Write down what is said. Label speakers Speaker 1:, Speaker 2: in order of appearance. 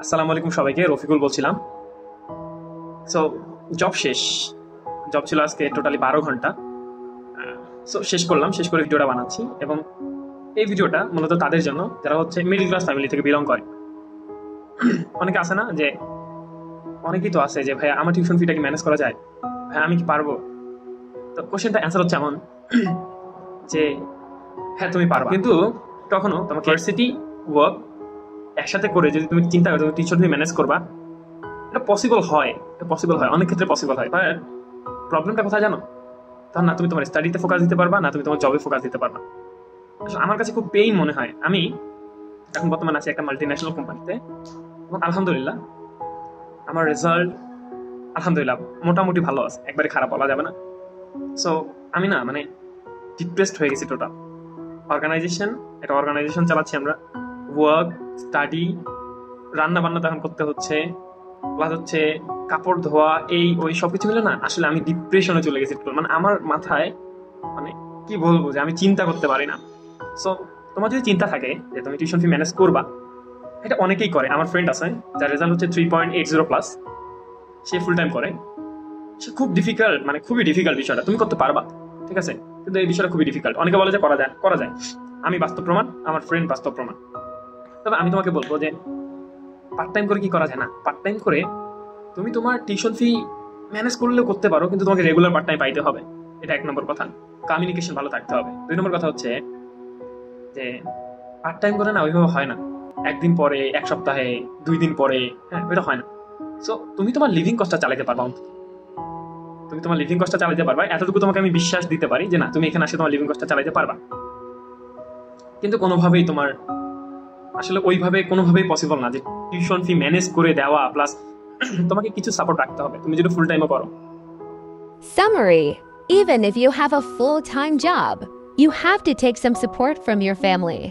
Speaker 1: আসসালামু আলাইকুম সবাইকে, রফিকুল বলছিলাম। সো জব শেষ, জব ছিল আজকে টোটালি 12 ঘন্টা। সো শেষ করলাম, শেষ করে ভিডিওটা বানাচ্ছি এবং এই ভিডিওটা মূলত তাদের জন্য যারা হচ্ছে মিডল ক্লাস ফ্যামিলি থেকে বিলং করে। অনেকে আছে না যে, অনেকেই তো আছে যে ভাই আমার টিউশন ফিটা কি ম্যানেজ করা যায়, ভাই আমি কি পারবো? তো কোশ্চেনটা অ্যান্সার হচ্ছে এমন যে হ্যাঁ তুমি পারো, কিন্তু কখনো তোমাকে ভার্সিটি ওয়ার্ক একসাথে করে যদি তুমি চিন্তা করো তুমি টিউশন ফি ম্যানেজ করবা, এটা পসিবল হয়, এটা পসিবল হয়, অনেক ক্ষেত্রে পসিবল হয়। বাট প্রবলেমটা কোথায় জানো? তখন না তুমি তোমার স্টাডিতে ফোকাস দিতে পারবা, না তুমি তোমার জবে ফোকাস দিতে পারবা। আসলে আমার কাছে খুব পেইন মনে হয়। আমি এখন বর্তমানে আছি একটা মাল্টি ন্যাশনাল কোম্পানিতে এবং আলহামদুলিল্লাহ আমার রেজাল্ট আলহামদুলিল্লাহ মোটামুটি ভালো আছে, একবারে খারাপ বলা যাবে না। সো আমি না মানে ডিপ্রেসড হয়ে গেছি টোটাল। একটা অর্গানাইজেশন চালাচ্ছি আমরা, ওয়ার্ক, স্টাডি, রান্না বান্না তো এখন করতে হচ্ছে, প্লাস হচ্ছে কাপড় ধোয়া, এই ওই সবকিছু মিলে না আসলে আমি ডিপ্রেশনে চলে গেছি। মানে আমার মাথায় মানে কি বলবো যে আমি চিন্তা করতে পারি না। সো তোমার যদি চিন্তা থাকে যে তুমি টিউশন ফি ম্যানেজ করবা, এটা অনেকেই করে। আমার ফ্রেন্ড আছে যার রেজাল্ট হচ্ছে 3.80+, সে ফুল টাইম করে। সে খুব ডিফিকাল্ট, মানে খুবই ডিফিকাল্ট বিষয়টা, তুমি করতে পারবা ঠিক আছে, কিন্তু এই বিষয়টা খুবই ডিফিকাল্ট। অনেকে বলে যে করা যায়, করা যায়। আমি বাস্তব প্রমাণ, আমার ফ্রেন্ড বাস্তব প্রমাণ। তবে আমি তোমাকে বলবো যে পার্ট টাইম করে কি করা যায় না, পার্ট টাইম করে তুমি তোমার টিউশন ফি ম্যানেজ করলেও করতে পারো, কিন্তু তোমাকে রেগুলার পার্ট টাইম পাইতে হবে। এটা 1 নম্বর কথা। কমিউনিকেশন ভালো থাকতে হবে। 2 নম্বর কথা হচ্ছে যে পার্ট টাইম করে না ওইভাবে হয় না, একদিন পরে, এক সপ্তাহে, 2 দিন পরে, হ্যাঁ ওইটা হয় না। সো তুমি তোমার লিভিং কস্টটা চালাতে পারবা, তুমি তোমার লিভিং কস্টটা চালাতে পারবা, এতটুকু তোমাকে আমি বিশ্বাস দিতে পারি যে না তুমি এখানে আসে তোমার লিভিং কস্টটা চালাতে পারবা। কিন্তু কোনোভাবেই তোমার আসলে ওইভাবে কোনোভাবেই পসিবল না যে টিউশন ফি ম্যানেজ করে দেওয়া, প্লাস তোমাকে কিছু সাপোর্ট রাখতে হবে তুমি যদি ফুল টাইমও করো।
Speaker 2: Summary: even if you have a full-time job, you have to take some support from your family.